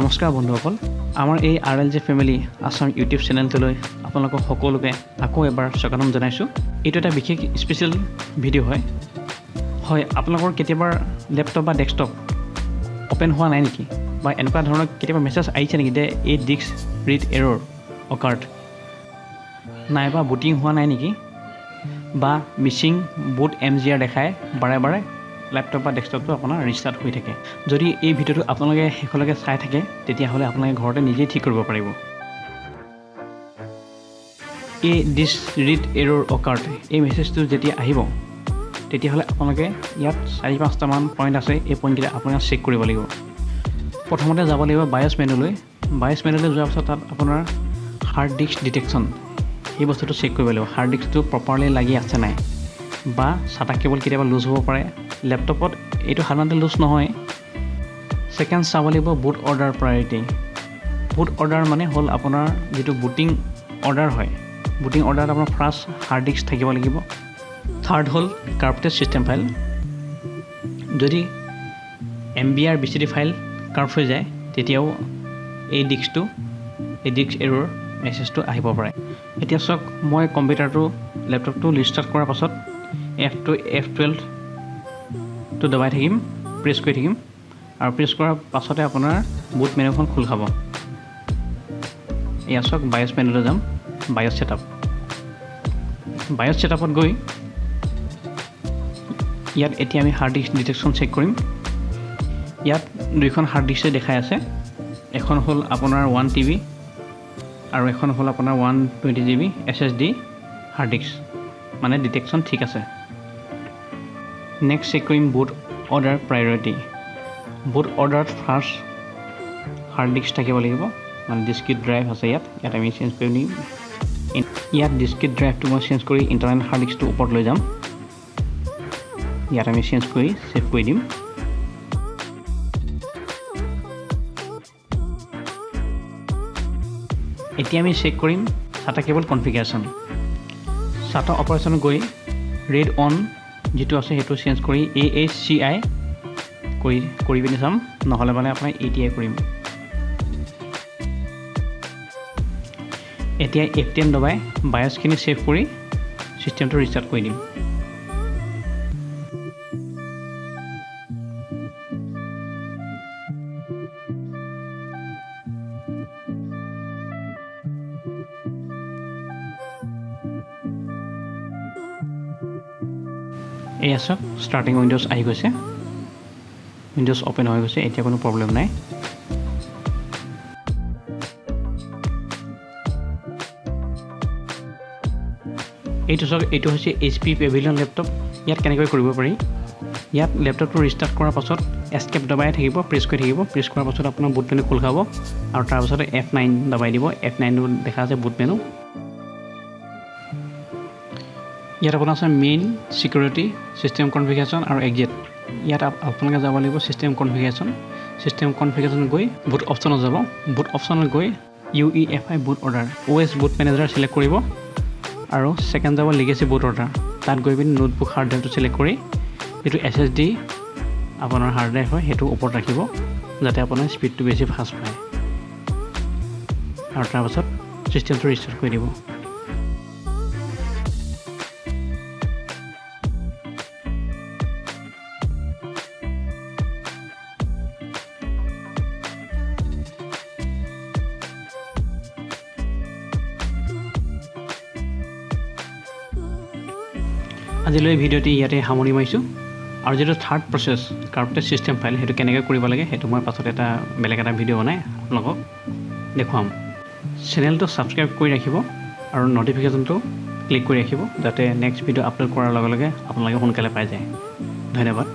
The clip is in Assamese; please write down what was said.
নমস্কাৰ বন্ধুসকল, আমাৰ এই RLJ ফেমিলি আসাম ইউটিউব চেনেলটোলৈ আপোনালোকক সকলোকে আকৌ এবাৰ স্বাগতম জনাইছোঁ। এইটো এটা বিশেষ স্পেচিয়েল ভিডিঅ' হয়। আপোনালোকৰ কেতিয়াবা লেপটপ বা ডেস্কটপ অপেন হোৱা নাই নেকি, বা এনেকুৱা ধৰণৰ কেতিয়াবা মেছেজ আহিছে নেকি যে এই ডিস্ক ৰিড এৰৰ অকাৰ্ড, নাইবা বুটিং হোৱা নাই নেকি, বা মিচিং বুট MGR দেখায় বাৰে বাৰে লেপটপ বা ডেস্কটপটো আপোনাৰ ৰিষ্টাৰ্ট হৈ থাকে। যদি এই ভিডিঅ'টো আপোনালোকে শেষলৈকে চাই থাকে তেতিয়াহ'লে আপোনালোকে ঘৰতে নিজেই ঠিক কৰিব পাৰিব। এই ডিস্ক ৰিড এৰৰ অকাৰ্ড এই মেছেজটো যেতিয়া আহিব তেতিয়াহ'লে আপোনালোকে ইয়াত 4-5টামান পইণ্ট আছে। এই পইণ্টকেইটা আপোনালোকে চেক কৰিব লাগিব। প্ৰথমতে যাব লাগিব বায়'ছ মেনুলৈ। বায়'ছ মেনুলৈ যোৱাৰ পাছত তাত আপোনাৰ হাৰ্ড ডিস্ক ডিটেকশ্যন এই বস্তুটো চেক কৰিব লাগিব। হাৰ্ড ডিস্কটো প্ৰপাৰলি লাগি আছে নাই, বা ছাটা কেবল কেতিয়াবা লুজ হ'ব পাৰে। লেপটপত এইটো সাধাৰণতে লুজ নহয়। ছেকেণ্ড চাব লাগিব বুট অৰ্ডাৰ প্ৰায়ৰিটি। বুট অৰ্ডাৰ মানে হ'ল আপোনাৰ যিটো বুটিং অৰ্ডাৰ হয়, বুটিং অৰ্ডাৰত আপোনাৰ ফাৰ্ষ্ট হাৰ্ড ডিস্ক থাকিব লাগিব। থাৰ্ড হ'ল কাৰ্পটেড ছিষ্টেম ফাইল। যদি MBR BCD ফাইল কাৰ্প হৈ যায় তেতিয়াও এই ডিস্ক এৰৰ মেছেজটো আহিব পাৰে। এতিয়া চাওক, মই কম্পিউটাৰটো লেপটপটো ৰিষ্টাৰ্ট কৰাৰ পাছত F12 দবাই থাকিম, প্ৰেছ কৰি থাকিম, আৰু প্ৰেছ কৰাৰ পাছতে আপোনাৰ বুট মেনুখন খোল খাব। এয়া চাওক, বায়'ছ মেনুলৈ যাম, বায়'ছ ছেটআপ। বায়'ছ ছেটআপত গৈ ইয়াত এতিয়া আমি হাৰ্ড ডিস্ক ডিটেকশ্যন চেক কৰিম। ইয়াত দুইখন হাৰ্ড ডিস্কে দেখাই আছে। এখন হ'ল আপোনাৰ 1 TB আৰু এখন হ'ল আপোনাৰ 120 GB SSD হাৰ্ড ডিস্ক, মানে ডিটেকশ্যন ঠিক আছে। নেক্সট চেক কৰিম বুট অৰ্ডাৰ প্ৰায়ৰিটি। বুট অৰ্ডাৰত ফাৰ্ষ্ট হাৰ্ড ডিস্ক থাকিব লাগিব, মানে ডিস্ক্ৰিট ড্ৰাইভ আছে ইয়াত আমি চেঞ্জ কৰি নিম। ইয়াত ডিস্ক্ৰিট ড্ৰাইভটো মই চেঞ্জ কৰি ইণ্টাৰনেল হাৰ্ড ডিস্কটো ওপৰত লৈ যাম। ইয়াত আমি চেঞ্জ কৰি ছেভ কৰি দিম। এতিয়া আমি চেক কৰিম ছাটা কেবল কনফিগাৰেশ্যন। ছাটা অপাৰেশ্যন গৈ ৰেড অন যিটো আছে সেইটো চেঞ্জ কৰি AHCI কৰি পিনি চাম, নহ'লে মানে আপোনাৰ ATI কৰিম। এতিয়া F10 দবাই বায়'ছখিনি ছেভ কৰি ছিষ্টেমটো ৰিষ্টাৰ্ট কৰি দিম। এয়া চাওক, ষ্টাৰ্টিং উইণ্ড'জ আহি গৈছে, উইণ্ড'জ অ'পেন হৈ গৈছে। এতিয়া কোনো প্ৰব্লেম নাই। এইটো চাওক, এইটো হৈছে HP পেভিলিয়ন লেপটপ। ইয়াত কেনেকৈ কৰিব পাৰি, ইয়াত লেপটপটো ৰিষ্টাৰ্ট কৰাৰ পাছত এস্কেপ দবাই থাকিব, প্ৰেছ কৰি থাকিব। প্ৰেছ কৰাৰ পাছত আপোনাৰ বুট মেনু খোল খাব, আৰু তাৰপাছত F9 দবাই দিব। F9 দেখা আছে বুট মেনু। ইয়াত আপোনাৰ আছে মেইন, ছিকিউৰিটি, ছিষ্টেম কনফিগাৰেশ্যন আৰু এক্সিট। ইয়াত আপোনালোকে যাব লাগিব ছিষ্টেম কনফিগাৰেশ্যন। ছিষ্টেম কনফিগাৰেশ্যন গৈ বুট অপশ্যনত যাব। বুট অপশ্যনত গৈ UEFI বুট অৰ্ডাৰ OS বুট মেনেজাৰ চিলেক্ট কৰিব, আৰু ছেকেণ্ড যাব লিগেচি বুট অৰ্ডাৰ। তাত গৈ পিনি নোটবুক হাৰ্ড ড্ৰাইভটো চিলেক্ট কৰি যিটো SSD আপোনাৰ হাৰ্ড ড্ৰাইভ হয় সেইটো ওপৰত ৰাখিব, যাতে আপোনাৰ স্পীডটো বেছি ফাষ্ট পায়, আৰু তাৰপাছত ছিষ্টেমটো ৰিষ্টাৰ্ট কৰি দিব। আজিলৈ ভিডিঅ'টি ইয়াতে সামৰি মাৰিছোঁ। আৰু যিটো থাৰ্ড প্ৰচেছ কাৰ্পটেড ছিষ্টেম ফাইল, সেইটো কেনেকৈ কৰিব লাগে সেইটো মই পাছত বেলেগ এটা ভিডিঅ' বনাই আপোনালোকক দেখুৱাম। চেনেলটো ছাবস্ক্ৰাইব কৰি ৰাখিব আৰু ন'টিফিকেশ্যনটো ক্লিক কৰি ৰাখিব, যাতে নেক্সট ভিডিঅ' আপলোড কৰাৰ লগে লগে আপোনালোকে সোনকালে পাই যায়। ধন্যবাদ।